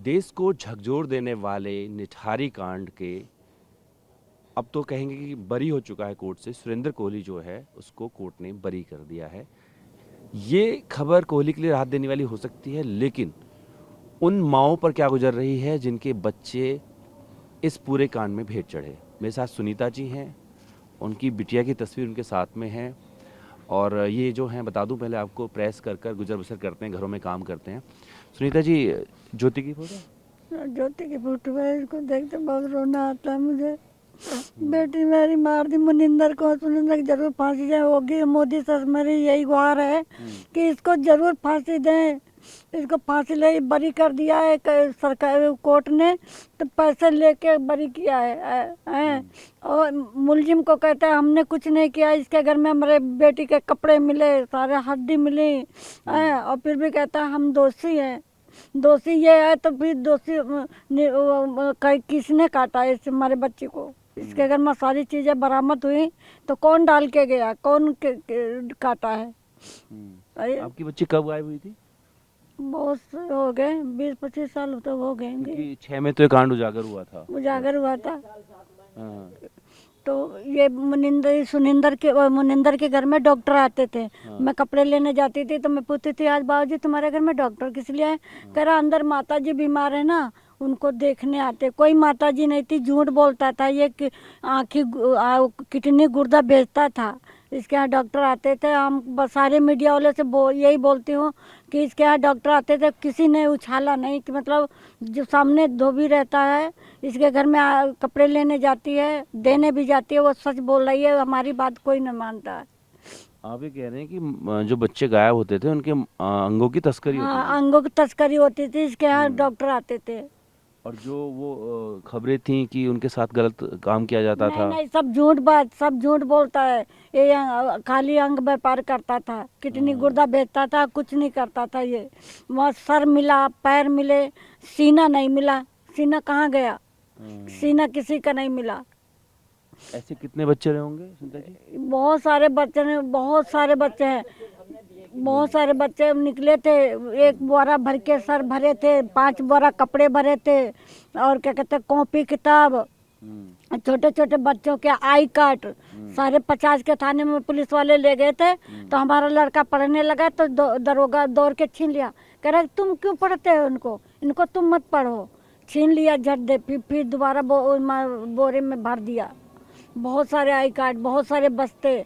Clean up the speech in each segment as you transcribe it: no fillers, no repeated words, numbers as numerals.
देश को झकझोर देने वाले निठारी कांड के अब तो कहेंगे कि बरी हो चुका है कोर्ट से। सुरेंद्र कोहली जो है उसको कोर्ट ने बरी कर दिया है। ये खबर कोहली के लिए राहत देने वाली हो सकती है, लेकिन उन माँओं पर क्या गुजर रही है जिनके बच्चे इस पूरे कांड में भेंट चढ़े। मेरे साथ सुनीता जी हैं, उनकी बिटिया की तस्वीर उनके साथ में है। और ये जो हैं, बता दूं पहले आपको, प्रेस कर कर गुजर बसर करते हैं, घरों में काम करते हैं। सुनीता जी, ज्योति की फोटो, ज्योति की फोटो है, इसको देखते बहुत रोना आता है मुझे। बेटी मेरी मार दी मुनिंदर को, सुनिंदर की जरूर फांसी जाए होगी। मोदी सर मेरी यही गुहार है कि इसको जरूर फांसी दें। इसको फांसी ले बरी कर दिया है सरकार कोर्ट ने, तो पैसे लेके बरी किया है। और मुलजिम को कहता है हमने कुछ नहीं किया, इसके घर में हमारे बेटी के कपड़े मिले, सारे हड्डी मिली है, और फिर भी कहता है हम दोषी हैं। दोषी ये है तो फिर दोषी किसने काटा है इस हमारे बच्चे को? इसके अगर में सारी चीजें बरामद हुई तो कौन डाल के गया, कौन काटा है? आपकी बच्ची कब गायब हुई थी? बहुत हो गए, 20-25 साल तो हो गए। क्योंकि 6 में तो ये कांड उजागर हुआ था। उजागर हुआ था। हाँ। तो ये मुनिंदर के घर में डॉक्टर आते थे। हाँ। मैं कपड़े लेने जाती थी तो मैं पूछती थी आज बाबूजी तुम्हारे घर में डॉक्टर किस लिए है? कह रहा अंदर माता जी बीमार है ना, उनको देखने आते। कोई माता जी नहीं थी, झूठ बोलता था ये कि किडनी गुर्दा बेचता था। इसके यहाँ डॉक्टर आते थे। हम सारे मीडिया वाले से यही बोलती हूँ कि इसके यहाँ डॉक्टर आते थे, किसी ने उछाला नहीं कि मतलब जो सामने धोबी रहता है इसके घर में कपड़े लेने जाती है, देने भी जाती है, वो सच बोल रही है, हमारी बात कोई नहीं मानता है। आप ये कह रहे हैं कि जो बच्चे गायब होते थे उनके अंगों की तस्करी होती थी। अंगों की तस्करी होती थी, इसके यहाँ डॉक्टर आते थे। और जो वो खबरें थी कि उनके साथ गलत काम किया जाता था। नहीं, सब झूठ बात, सब झूठ बोलता है। ये खाली अंग व्यापार करता था, किडनी गुर्दा बेचता था, कुछ नहीं करता था ये। वहाँ सर मिला, पैर मिले, सीना नहीं मिला। सीना कहाँ गया? सीना किसी का नहीं मिला। ऐसे कितने बच्चे रहे होंगे सुनीता जी? बहुत सारे बच्चे ने, बहुत सारे बच्चे हैं, बहुत सारे बच्चे निकले थे। 1 बोरा भर के सर भरे थे, 5 बोरा कपड़े भरे थे, और क्या कहते हैं कॉपी किताब, छोटे छोटे बच्चों के आई कार्ड सारे 50 के थाने में पुलिस वाले ले गए थे। तो हमारा लड़का पढ़ने लगा तो दरोगा दौड़ के छीन लिया। कह रहा तुम क्यों पढ़ते हो इनको, इनको तुम मत पढ़ो। छीन लिया झट दे, फिर दोबारा बोरे में भर दिया। बहुत सारे आई कार्ड, बहुत सारे बस्ते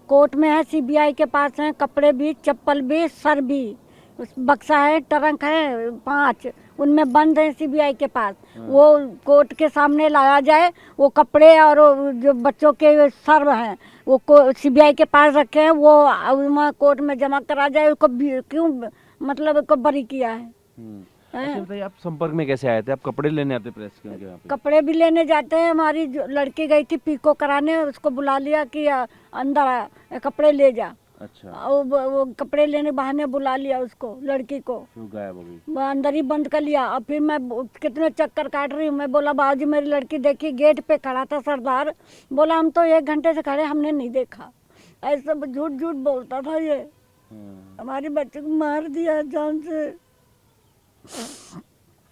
कोर्ट में है, सीबीआई के पास है, कपड़े भी, चप्पल भी, सर भी। बक्सा है, ट्रंक है 5, उनमें बंद है सीबीआई के पास। वो कोर्ट के सामने लाया जाए, वो कपड़े और जो बच्चों के सर हैं वो सीबीआई के पास रखे हैं, वो वहाँ कोर्ट में जमा करा जाए। उसको क्यों मतलब उसको बरी किया है? अच्छा बताइए, आप संपर्क में कैसे आए थे? आप कपड़े लेने आते प्रेस के यहाँ पे? कपड़े भी लेने जाते हैं। हमारी जो लड़की गई थी पीको कराने, उसको बुला लिया कि अंदर आ, कपड़े ले जा। अच्छा। वो कपड़े लेने बहाने बुला लिया उसको, लड़की को। गायब हो गई? वो अंदर ही बंद कर लिया। और फिर मैं कितने चक्कर काट रही हूँ। मैं बोला बाबूजी मेरी लड़की देखी, गेट पे खड़ा था सरदार। बोला हम तो 1 घंटे से खड़े, हमने नहीं देखा। ऐसा झूठ झूठ बोलता था ये। हमारे बच्चे को मार दिया जान से।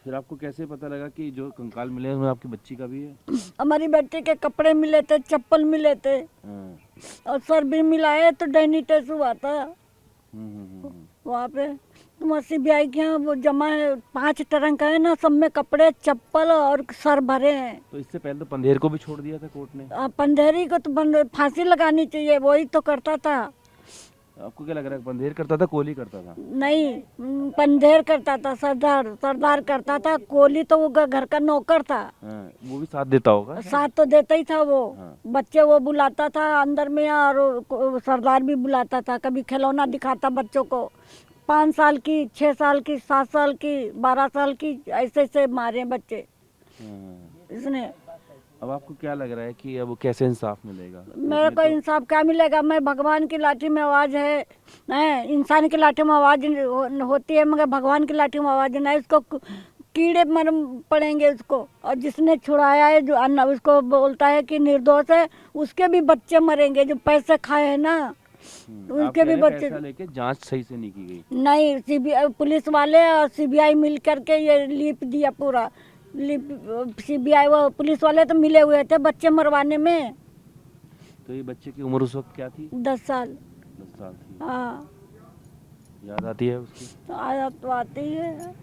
फिर आपको कैसे पता लगा कि जो कंकाल मिले हैं आपकी बच्ची का भी है? हमारी बच्ची के कपड़े मिले थे, चप्पल मिले थे, और सर भी मिला है। तो डैनी टेस्ट हुआ था वहाँ पे। तो सीबीआई के यहाँ वो जमा है, 5 ट्रंक है ना, सब में कपड़े, चप्पल और सर भरे हैं। तो इससे पहले तो पंधेर को भी छोड़ दिया था कोर्ट ने। पंधेरी को तो फांसी लगानी चाहिए, वही तो करता था। आपको क्या लग रहा है, पंधेर करता था कोहली करता था? नहीं, पंधेर करता था, सरदार करता था। कोहली तो वो घर का नौकर था। वो भी साथ देता होगा? साथ तो देता ही था वो। बच्चे वो बुलाता था अंदर में, और सरदार भी बुलाता था। कभी खिलौना दिखाता बच्चों को, 5 साल की, 6 साल की, 7 साल की, 12 साल की, ऐसे ऐसे मारे बच्चे इसने। अब आपको क्या लग रहा है कि अब कैसे इंसाफ मिलेगा? मेरे को इंसाफ क्या मिलेगा? मैं भगवान की लाठी में आवाज है, इंसान की लाठी में आवाज होती है, मगर भगवान की लाठी में आवाज नहीं। इसको कीड़े मर पड़ेंगे उसको। और जिसने छुड़ाया है, जो उसको बोलता है कि निर्दोष है, उसके भी बच्चे मरेंगे जो पैसे खाए हैं ना। आप उनके कह भी रहे हैं बच्चे पैसा लेके जांच सही से नहीं की गई। नहीं, सीबीआई पुलिस वाले और सीबीआई मिल करके ये लीप दिया पूरा। लीप सीबीआई वो पुलिस वाले तो मिले हुए थे बच्चे मरवाने में। तो ये बच्चे की उम्र उस वक्त क्या थी? 10 साल। 10 साल थी। हाँ, याद आती है उसकी? तो आया तो आती है।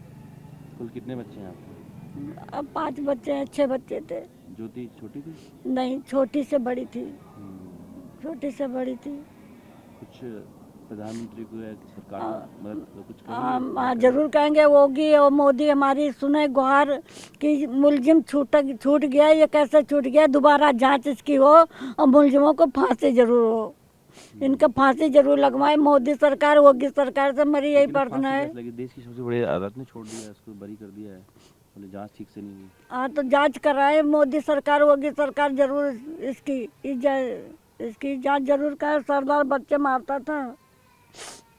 कुल कितने बच्चे हैं आपके? अब 5 बच्चे हैं, 6 बच्चे थे। ज्योति छोटी थी? नहीं, छोटी से बड़ी थी, हम्म, छोटी से बड़ी थी। कुछ प्रधानमंत्री को या सरकार आ, को मदद कुछ हाँ, करेंगे? जरूर कहेंगे। होगी और मोदी हमारी सुने गुहार कि मुलजिम छूट गया, ये कैसे छूट गया, दोबारा जांच इसकी हो और मुलजिमों को फांसी जरूर हो। इनका फांसी जरूर लगवाए। मोदी सरकार होगी, सरकार से मेरी यही लेकिन प्रार्थना फांसी है। कैसे लगी? देश की सबसे बड़ी अदालत ने छोड़ दिया है, उसको बरी कर दिया है, बोले जांच ठीक से नहीं हुई। हाँ, तो जांच कराए। मोदी सरकार होगी, सरकार जरूर इसकी जांच जरूर करे। सरदार बच्चे मारता था।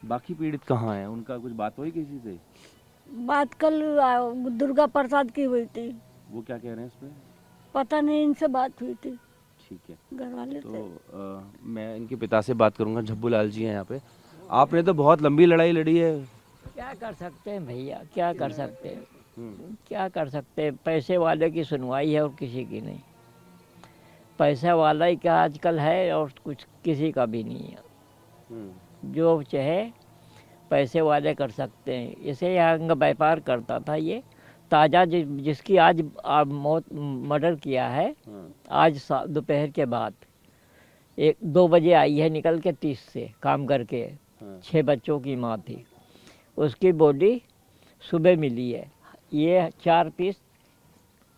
बाकी पीड़ित कहाँ हैं? उनका कुछ बात हुई किसी से? बात कल दुर्गा प्रसाद की हुई थी। वो क्या कह रहे हैं इस पे? पता नहीं, इनसे बात हुई थी ठीक है, घर वाले तो से। मैं इनके पिता से बात करूंगा। झब्बू लाल जी हैं यहाँ पे। आपने तो बहुत लंबी लड़ाई लड़ी है। क्या कर सकते हैं भैया, क्या कर सकते हैं, हम्म, क्या कर सकते हैं। पैसे वाले की सुनवाई है और किसी की नहीं। पैसा वाला ही क्या आजकल है और कुछ किसी का भी नहीं है। हम्म, जो चाहे पैसे वाले कर सकते हैं। इसे यह अंग व्यापार करता था ये। ताज़ा जिसकी आज मौत मर्डर किया है, हाँ, आज दोपहर के बाद 1-2 बजे आई है निकल के 30 से काम करके। हाँ, 6 बच्चों की माँ थी। उसकी बॉडी सुबह मिली है। ये 4 पीस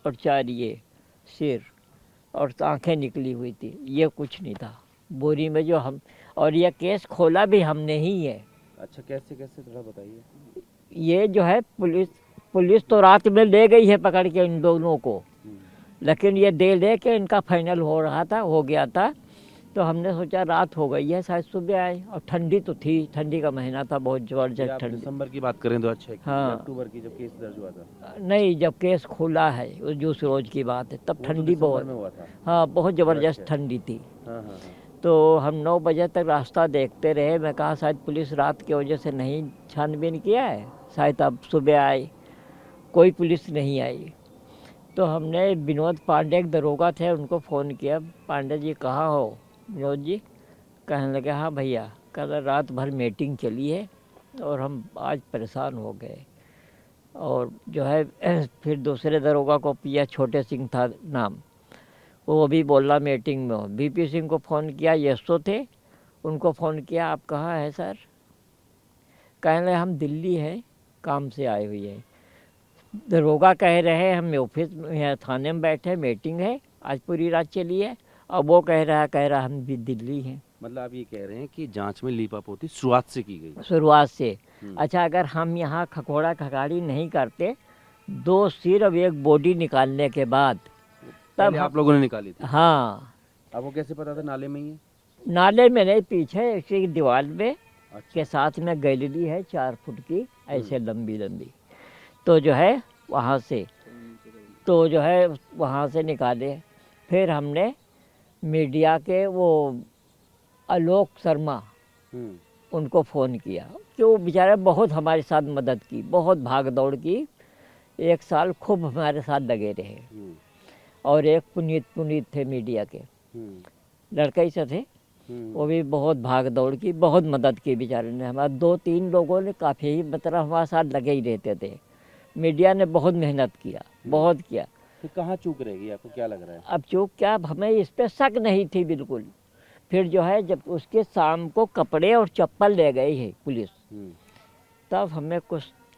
और 4 ये सिर और आंखें निकली हुई थी। ये कुछ नहीं था बोरी में जो हम। और ये केस खोला भी हमने ही है। अच्छा, कैसे कैसे थोड़ा बताइए। ये जो है पुलिस तो रात में ले गई है पकड़ के इन दोनों को, हम्म, लेकिन ये दे के इनका फाइनल हो गया था। तो हमने सोचा रात हो गई है, शायद सुबह आए। और ठंडी तो थी, ठंडी का महीना था, बहुत ये ज़बरदस्त आप ठंडी। दिसंबर की बात करें 2006 की, हाँ। अक्टूबर की, जब केस दर्ज हुआ था? नहीं, जब केस खुला है उस रोज़ की बात है, तब वो तो ठंडी दिसंबर बहुत। में हुआ था। हाँ, बहुत ज़बरदस्त अच्छा। ठंडी थी। हाँ हाँ हाँ। तो हम 9 बजे तक रास्ता देखते रहे। मैं कहा शायद पुलिस रात की वजह से नहीं छानबीन किया है, शायद अब सुबह आए। कोई पुलिस नहीं आई। तो हमने विनोद पांडे एक दरोगा थे, उनको फ़ोन किया। पांडे जी कहाँ हो? विनोद जी कहने लगे हाँ भैया, कल रात भर मीटिंग चली है और हम आज परेशान हो गए। और जो है फिर दूसरे दरोगा को पिया, छोटे सिंह था नाम, वो भी बोला मीटिंग में हो। बीपी सिंह को फ़ोन किया, यशो थे, उनको फ़ोन किया, आप कहाँ हैं सर? कहने लगे हम दिल्ली हैं, काम से आए हुए हैं। दरोगा कह रहे हैं हम ऑफिस में थाने में बैठे, मीटिंग है, आज पूरी रात चली है। और वो कह रहा हम भी दिल्ली हैं। मतलब आप ये कह रहे हैं कि जांच में लीपापोती शुरुआत से की गई? शुरुआत से। हम्म। अच्छा, अगर हम यहाँ खकोड़ा खकाड़ी नहीं करते, 2 सिर और 1 बॉडी निकालने के बाद तब पहले आप लोगों ने निकाली थी? हाँ, आपको कैसे पता था नाले में ही है? नाले में नहीं, पीछे इसी दीवार में अच्छा। के साथ में गैलरी है 4 फुट की, ऐसे लंबी लंबी। तो जो है वहाँ से निकाले। फिर हमने मीडिया के वो आलोक शर्मा, हम्म, उनको फ़ोन किया कि वो बेचारे बहुत हमारे साथ मदद की, बहुत भाग दौड़ की। 1 साल खूब हमारे साथ लगे रहे। हम्म, और एक पुनीत थे मीडिया के, हम्म, लड़के ही से थे, वो भी बहुत भाग दौड़ की, बहुत मदद की बेचारे ने। हमारे 2-3 लोगों ने काफ़ी ही मतलब हमारे साथ लगे ही रहते थे। मीडिया ने बहुत मेहनत किया, बहुत किया। फिर कहाँ चूक रहेगी, आपको क्या लग रहा है? अब चूक क्या, अब हमें इस पे शक नहीं थी बिल्कुल। फिर जो है जब उसके शाम को कपड़े और चप्पल ले गई है पुलिस, हम्म, तब हमें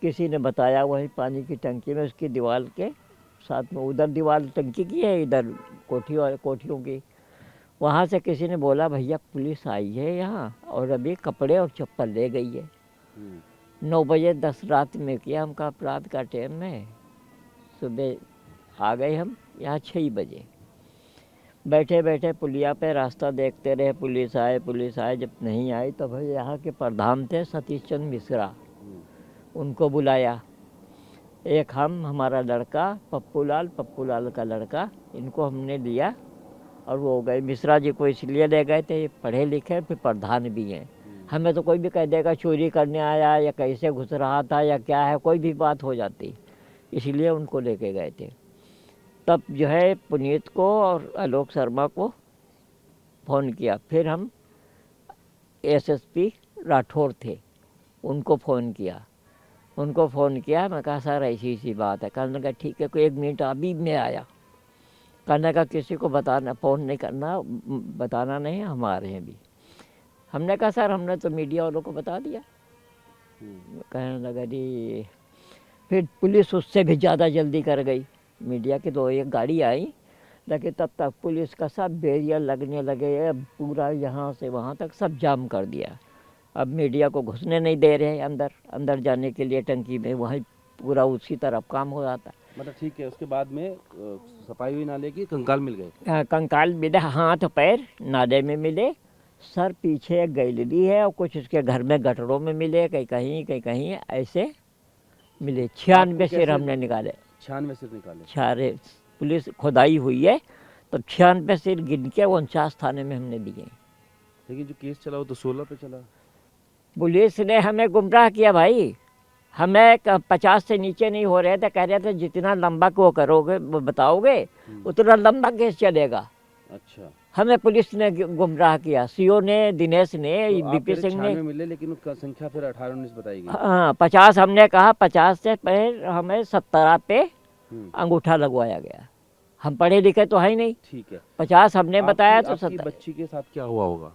किसी ने बताया, वही पानी की टंकी में उसकी दीवार के साथ में, उधर दीवार टंकी की है, इधर कोठियों की, वहाँ से किसी ने बोला भैया पुलिस आई है यहाँ और अभी कपड़े और चप्पल ले गई है। 9 बजे 10 रात में किया, हमका अपराध का टाइम में। सुबह आ गए हम यहाँ 6 बजे। बैठे बैठे पुलिया पे रास्ता देखते रहे, पुलिस आए। जब नहीं आई तो भाई यहाँ के प्रधान थे सतीश चंद्र मिश्रा, उनको बुलाया। एक हमारा लड़का पप्पू लाल का लड़का, इनको हमने लिया और वो हो गए। मिश्रा जी को इसलिए ले गए थे, ये पढ़े लिखे फिर प्रधान भी हैं। हमें तो कोई भी कह देगा चोरी करने आया या कैसे घुस रहा था या क्या है, कोई भी बात हो जाती, इसलिए उनको लेके गए थे। तब जो है पुनीत को और आलोक शर्मा को फ़ोन किया। फिर हम एसएसपी राठौर थे, उनको फ़ोन किया। मैं कहा सर ऐसी ऐसी बात है। कहने लगा ठीक है, कोई 1 मिनट अभी मैं आया। कहने का किसी को बताना, फ़ोन नहीं करना, बताना नहीं, हम आ रहे हैं अभी। हमने कहा सर हमने तो मीडिया वालों को बता दिया। कहने लगा जी, फिर पुलिस उससे भी ज़्यादा जल्दी कर गई। मीडिया की 2-1 गाड़ी आई, लेकिन तब तक पुलिस का सब बैरियर लगने लगे, पूरा यहाँ से वहाँ तक सब जाम कर दिया। अब मीडिया को घुसने नहीं दे रहे अंदर जाने के लिए टंकी में, वहीं पूरा उसी तरफ काम हो रहा था। मतलब ठीक है, उसके बाद में सफाई हुई नाले की, कंकाल मिल गए। कंकाल मिले, हाथ पैर नाले में मिले, सर पीछे एक गैलरी है और कुछ उसके घर में गटरों में मिले, कहीं ऐसे मिले। 96 सिर हमने निकाले। 96 सिर निकाले। सारे पुलिस खुदाई हुई है, तो 96 सिर गिन के 49 थाने में हमने दिए। लेकिन जो केस चला वो तो 16 पे चला। पुलिस ने हमें गुमराह किया भाई। हमें 50 से नीचे नहीं हो रहे थे, कह रहे थे जितना लंबा को करोगे बताओगे उतना लंबा केस चलेगा। अच्छा, हमें पुलिस ने गुमराह किया, सीओ ने, दिनेश ने, तो बीपी सिंह ने मिले, लेकिन उसका संख्या फिर 18-19 बताई गई। हाँ 50 हमने कहा, 50 से फिर हमें 17 पे अंगूठा लगवाया गया। हम पढ़े लिखे तो है ही नहीं। ठीक है, 50 हमने बताया तो 17। 17। बच्ची के साथ क्या हुआ होगा?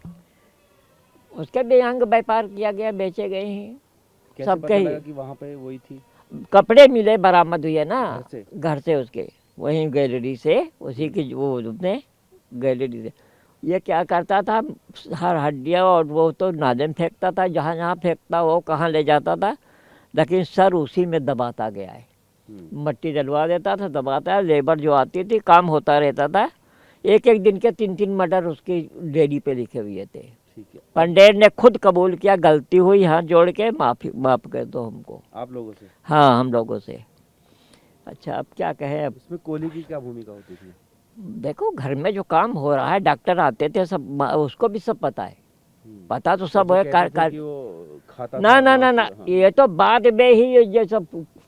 उसके भी अंग व्यापार किया गया, बेचे गए हैं। कैसे सबके पता ही लगा कि वहाँ पे वही थी? कपड़े मिले, बरामद हुए ना घर से उसके, वहीं गैलरी से, उसी की वो उसने गैलरी से। ये क्या करता था, हर हड्डियाँ और वो तो नाले में फेंकता था, जहाँ जहाँ फेंकता वो कहाँ ले जाता था, लेकिन सर उसी में दबाता गया है। मट्टी डलवा देता था, दबाता, लेबर जो आती थी, काम होता रहता था। एक दिन के 3-3 मर्डर उसकी डेयरी पे लिखे हुए थे। ठीक है, पंडेर ने खुद कबूल किया, गलती हुई, हाथ जोड़ के माफ़ कर दो हमको। आप लोगों से? हाँ, हम लोगों से। अच्छा, अब क्या कहें। अब इसमें कोहली की क्या भूमिका होती थी? देखो, घर में जो काम हो रहा है, डॉक्टर आते थे सब, उसको भी सब पता है। पता तो सब है। कि वो खाता ना था ना ना ना, हाँ। ये तो बाद में ही ये सब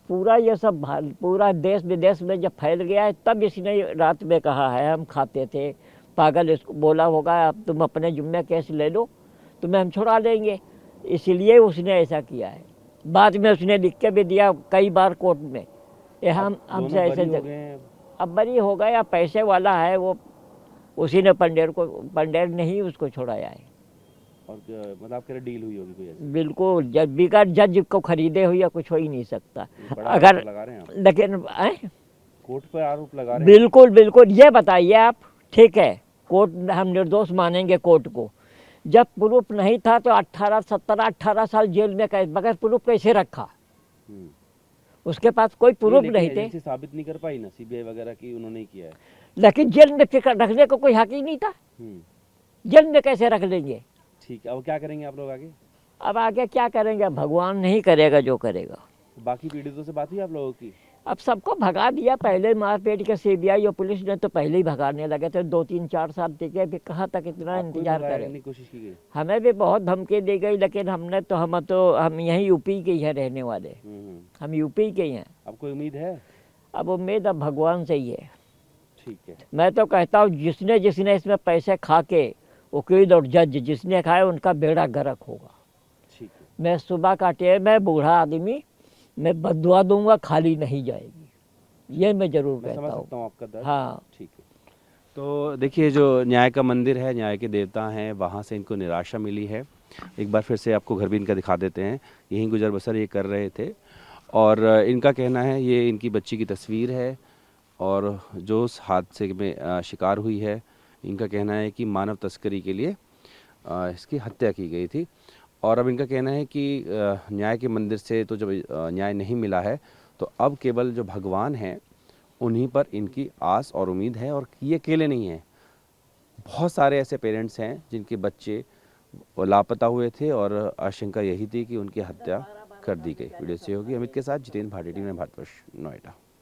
पूरा देश विदेश में जब फैल गया है, तब इसने रात में कहा है हम खाते थे। पागल इसको बोला होगा, अब तुम अपने जुम्मे केस ले लो, तुम्हें हम छुड़ा लेंगे, इसलिए उसने ऐसा किया है। बाद में उसने लिख के भी दिया कई बार कोर्ट में, ये हमसे ऐसे अब बरी हो गया। पैसे वाला है वो, उसी ने पंडेर ने ही उसको छुड़ाया है। और मतलब आपके डील हुई होगी कोई ऐसी? बिल्कुल, जब बिगर जज को खरीदे हुई या कुछ हो ही नहीं सकता। अगर लगा रहे हैं आप? लेकिन कोर्ट पर आरोप लगा रहे हैं? बिल्कुल बिल्कुल। ये बताइए आप, ठीक है, कोर्ट हम निर्दोष मानेंगे कोर्ट को, जब प्रूफ नहीं था तो 18 साल जेल में बगैर प्रूफ कैसे रखा? उसके पास कोई प्रूफ नहीं थे। साबित नहीं कर पाई ना सीबीआई वगैरह की, उन्होंने किया है। लेकिन जेल में फिर रखने को कोई हक ही नहीं था। जेल में कैसे रख लेंगे? ठीक है, अब क्या करेंगे आप लोग आगे? अब आगे क्या करेंगे, भगवान नहीं करेगा जो करेगा। बाकी पीड़ितों से बात हुई आप लोगों की? अब सबको भगा दिया। पहले मारपीट के सीबीआई और पुलिस ने तो पहले ही भगाने लगे थे। 2-3-4 साल टिके, फिर कहाँ तक इतना इंतजार करें। कोशिश की गई? हमें भी बहुत धमकी दी गई, लेकिन हम यहीं यूपी के ही हैं रहने वाले। हम यूपी के ही हैं। अब कोई उम्मीद है? अब उम्मीद अब भगवान से ही है। ठीक है, मैं मैं तो कहता हूँ जिसने इसमें पैसे खा के, वकील और जज जिसने खाए, उनका बेड़ा गर्क होगा। ठीक है, मैं सुबह का टाइम है, बूढ़ा आदमी, मैं बदुआ दूंगा, खाली नहीं जाएगी, ये मैं जरूर कहता हूँ। समझ सकता हूँ आपका दर्द। हाँ, ठीक है। तो देखिए, जो न्याय का मंदिर है, न्याय के देवता हैं, वहाँ से इनको निराशा मिली है। एक बार फिर से आपको घर भी इनका दिखा देते हैं। यहीं गुजर बसर ये कर रहे थे, और इनका कहना है, ये इनकी बच्ची की तस्वीर है, और जो उस हादसे में शिकार हुई है, इनका कहना है कि मानव तस्करी के लिए इसकी हत्या की गई थी। और अब इनका कहना है कि न्याय के मंदिर से तो जब न्याय नहीं मिला है, तो अब केवल जो भगवान हैं उन्हीं पर इनकी आस और उम्मीद है। और ये अकेले नहीं हैं, बहुत सारे ऐसे पेरेंट्स हैं जिनके बच्चे लापता हुए थे, और आशंका यही थी कि उनकी हत्या कर दी गई। वीडियो से होगी अमित के साथ, जितेंद्र भाटी, टीवी भारतवर्ष, नोएडा।